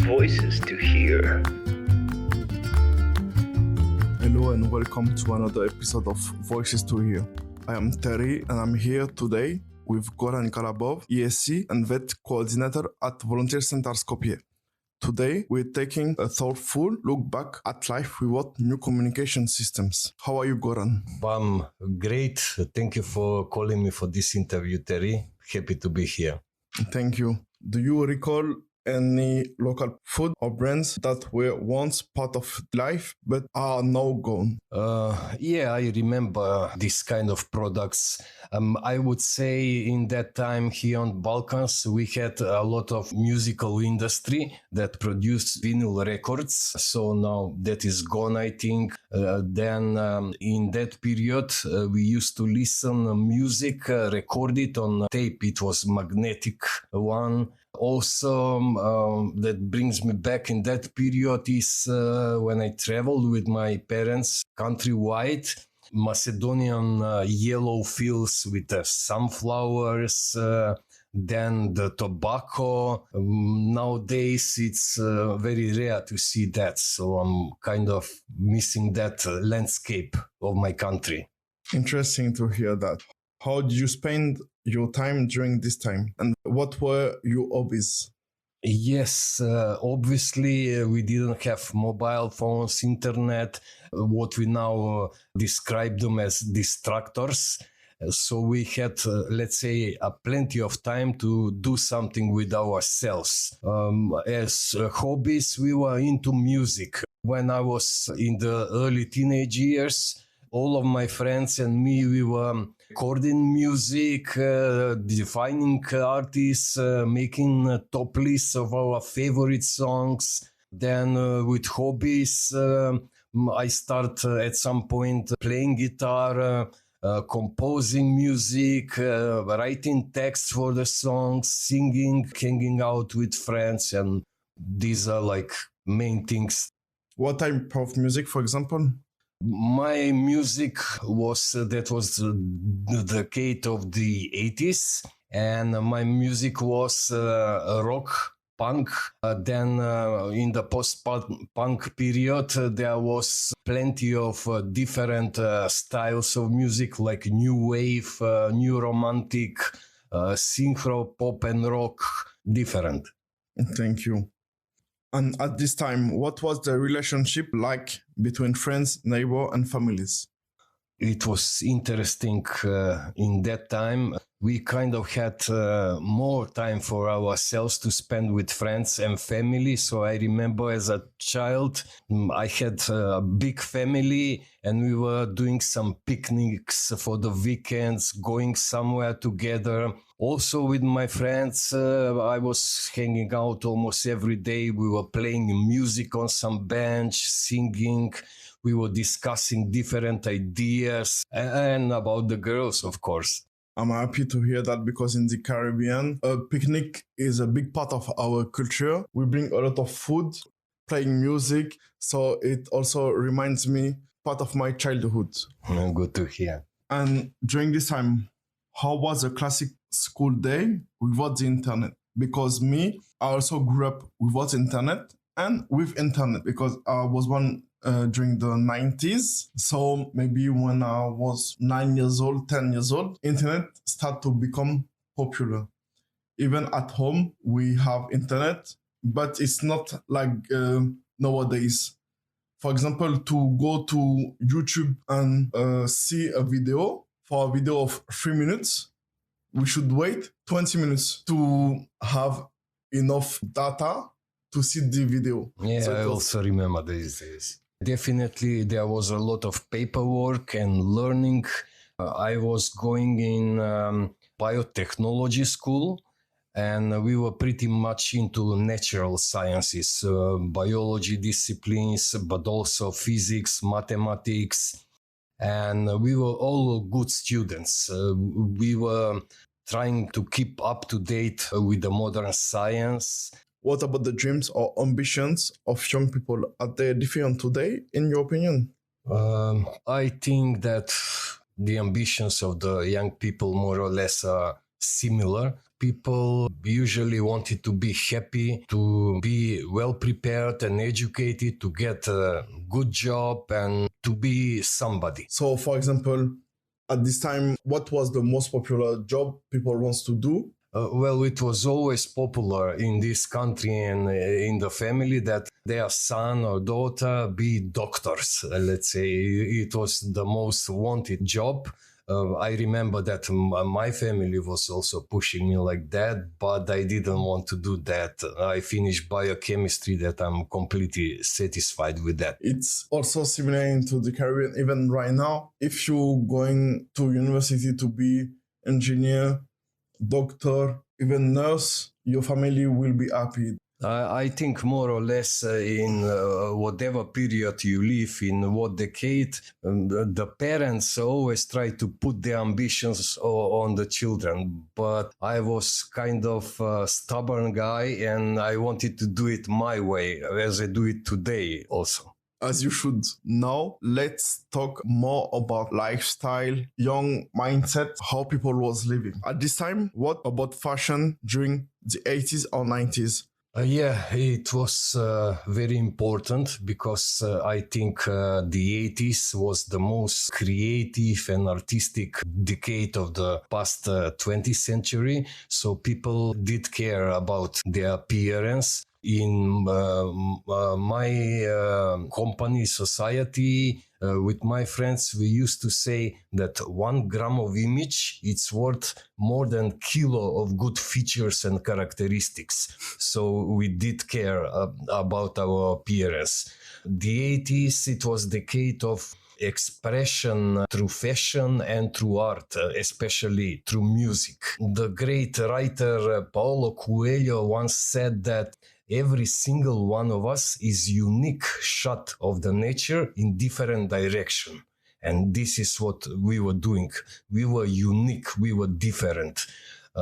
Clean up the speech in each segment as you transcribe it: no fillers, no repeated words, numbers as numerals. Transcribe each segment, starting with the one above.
Voices to hear. Hello and welcome to another episode of Voices to Hear. I am Terry and I'm here today with Goran Kalabov, ESC and VET coordinator at Volunteer Center Skopje. Today, we're taking a thoughtful look back at life without new communication systems. How are you, Goran? I'm great. Thank you for calling me for this interview, Terry. Happy to be here. Thank you. Do you recall any local food or brands that were once part of life but are now gone? I remember this kind of products. I would say in that time here on Balkans, we had a lot of musical industry that produced vinyl records. So now that is gone, I think. Then in that period, we used to listen music recorded on tape. It was magnetic one. Also, that brings me back in that period is when I traveled with my parents countrywide, Macedonian yellow fields with sunflowers, then the tobacco. Nowadays, it's very rare to see that. So I'm kind of missing that landscape of my country. Interesting to hear that. How did you spend your time during this time? And what were your hobbies? Yes, obviously we didn't have mobile phones, internet, what we now describe them as distractors. So we had, let's say, plenty of time to do something with ourselves. As hobbies, we were into music. When I was in the early teenage years, all of my friends and me, we were recording music, defining artists, making top lists of our favorite songs. Then with hobbies, I start at some point playing guitar, composing music, writing texts for the songs, singing, hanging out with friends. And these are like main things. What type of music, for example? My music was the decade of the 80s, and my music was rock, punk. Then in the post-punk period, there was plenty of different styles of music, like new wave, new romantic, synchro, pop and rock, different. Thank you. And at this time, what was the relationship like between friends, neighbors, and families? It was interesting in that time. We kind of had more time for ourselves to spend with friends and family. So I remember as a child, I had a big family and we were doing some picnics for the weekends, going somewhere together. Also with my friends, I was hanging out almost every day. We were playing music on some bench, singing. We were discussing different ideas and about the girls, of course. I'm happy to hear that because in the Caribbean, a picnic is a big part of our culture. We bring a lot of food, playing music. So it also reminds me part of my childhood. Good to hear. And during this time, how was a classic school day without the internet? Because me, I also grew up without internet and with internet because I was born during the 90s. So maybe when I was 9 years old, 10 years old, internet started to become popular. Even at home, we have internet, but it's not like nowadays. For example, to go to YouTube and see a video, for a video of 3 minutes, we should wait 20 minutes to have enough data to see the video. Yeah, so I also remember these days. Definitely, there was a lot of paperwork and learning. I was going in biotechnology school, and we were pretty much into natural sciences, biology disciplines, but also physics, mathematics. And we were all good students. We were trying to keep up to date with the modern science. What about the dreams or ambitions of young people? Are they different today, in your opinion? I think that the ambitions of the young people more or less are similar. People usually wanted to be happy, to be well prepared and educated, to get a good job and to be somebody. So, for example, at this time, what was the most popular job people wants to do? Well, it was always popular in this country and in the family that their son or daughter be doctors. Let's say it was the most wanted job. I remember that my family was also pushing me like that, but I didn't want to do that. I finished biochemistry that I'm completely satisfied with that. It's also similar into the Caribbean, even right now. If you're going to university to be engineer, doctor, even nurse, your family will be happy. I think more or less in whatever period you live, in what decade, the parents always try to put their ambitions on the children. But I was kind of a stubborn guy and I wanted to do it my way, as I do it today also. As you should. Now, let's talk more about lifestyle, young mindset, how people was living. At this time, what about fashion during the 80s or 90s? Yeah, it was very important because I think the 80s was the most creative and artistic decade of the past 20th century. So people did care about their appearance. In my company society, with my friends, we used to say that 1 gram of image, it's worth more than kilo of good features and characteristics. So we did care about our appearance. The 80s, it was decade of expression through fashion and through art, especially through music. The great writer Paulo Coelho once said that every single one of us is unique shot of the nature in different direction. And this is what we were doing. We were unique, we were different.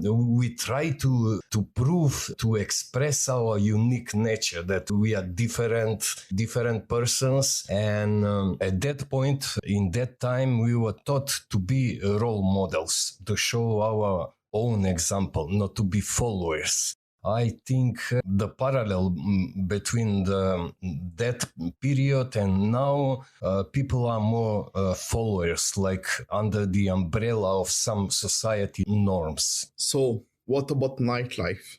We try to prove, to express our unique nature, that we are different persons. And at that point, in that time, we were taught to be role models, to show our own example, not to be followers. I think the parallel between that period and now, people are more followers, like under the umbrella of some society norms. So, what about nightlife?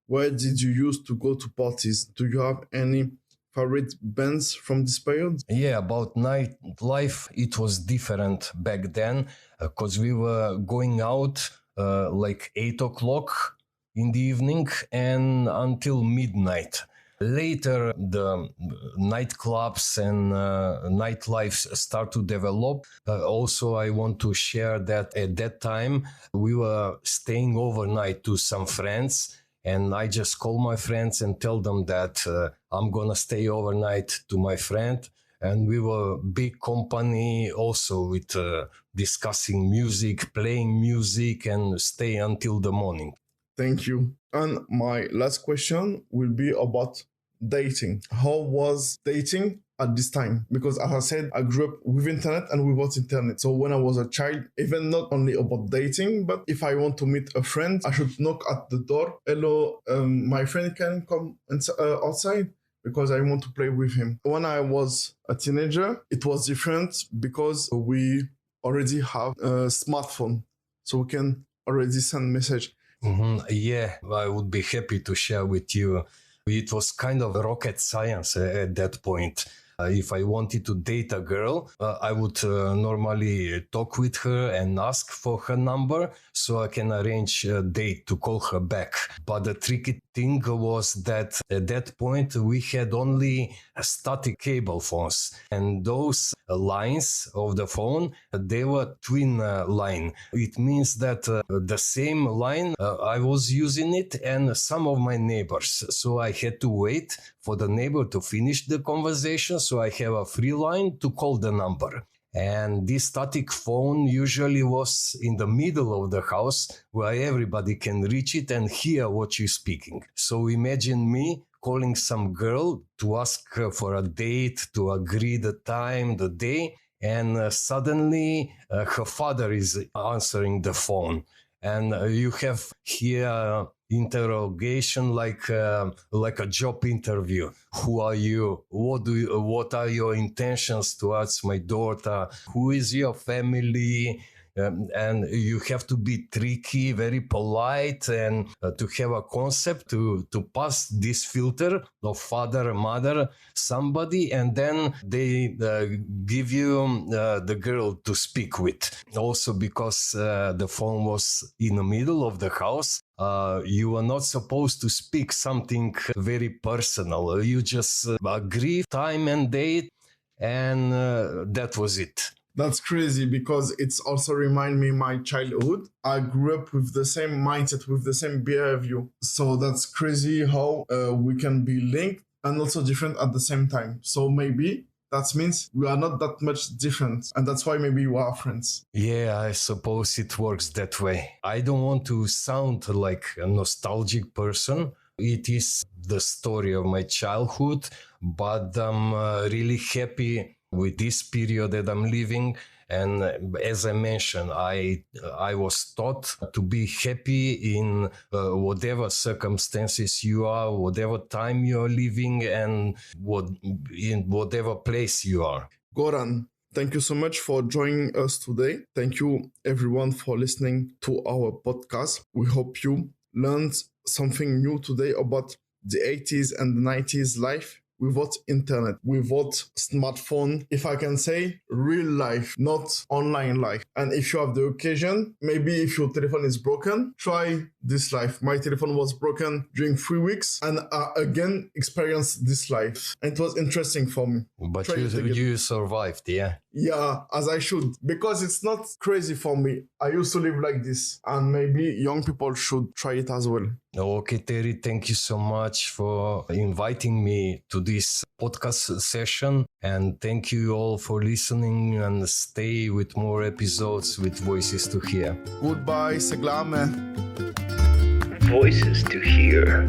Where did you used to go to parties? Do you have any favorite bands from this period? Yeah, about nightlife, it was different back then because we were going out like 8 o'clock in the evening and until midnight. Later, the nightclubs and nightlife start to develop. Also, I want to share that at that time, we were staying overnight to some friends, and I just call my friends and tell them that I'm gonna stay overnight to my friend. And we were big company also with discussing music, playing music, and stay until the morning. Thank you. And my last question will be about dating. How was dating at this time? Because as I said, I grew up with internet and without internet. So when I was a child, even not only about dating, but if I want to meet a friend, I should knock at the door. Hello, my friend can come outside because I want to play with him. When I was a teenager, it was different because we already have a smartphone. So we can already send message. Mm-hmm. Yeah, I would be happy to share with you. It was kind of rocket science at that point. If I wanted to date a girl, I would normally talk with her and ask for her number so I can arrange a date to call her back. But the tricky thing was that at that point we had only static cable phones, and those lines of the phone, they were twin line. It means that the same line I was using it and some of my neighbors. So I had to wait for the neighbor to finish the conversation so I have a free line to call the number. And this static phone usually was in the middle of the house where everybody can reach it and hear what you're speaking. So imagine me calling some girl to ask her for a date, to agree the time, the day, and suddenly her father is answering the phone. And you have here interrogation like a job interview. Who are you? What are your intentions towards my daughter? Who is your family? And you have to be tricky, very polite, and to have a concept to pass this filter of father, mother, somebody, and then they give you the girl to speak with. Also because the phone was in the middle of the house, you were not supposed to speak something very personal. You just agree time and date, and that was it. That's crazy because it's also remind me my childhood. I grew up with the same mindset, with the same behavior. So that's crazy how we can be linked and also different at the same time. So maybe that means we are not that much different. And that's why maybe we are friends. Yeah, I suppose it works that way. I don't want to sound like a nostalgic person. It is the story of my childhood, but I'm really happy with this period that I'm living. And as I mentioned, I was taught to be happy in whatever circumstances you are, whatever time you are living, and in whatever place you are. Goran, thank you so much for joining us today. Thank you everyone for listening to our podcast. We hope you learned something new today about the 80s and the 90s life without internet, without smartphone, if I can say real life, not online life. And if you have the occasion, maybe if your telephone is broken, try this life. My telephone was broken during 3 weeks and I again experienced this life. And it was interesting for me. But you survived, yeah? Yeah, as I should, because it's not crazy for me. I used to live like this, and maybe young people should try it as well. Okay, Terry, thank you so much for inviting me to this podcast session. And thank you all for listening, and stay with more episodes with Voices to Hear. Goodbye, seglame. Voices to Hear.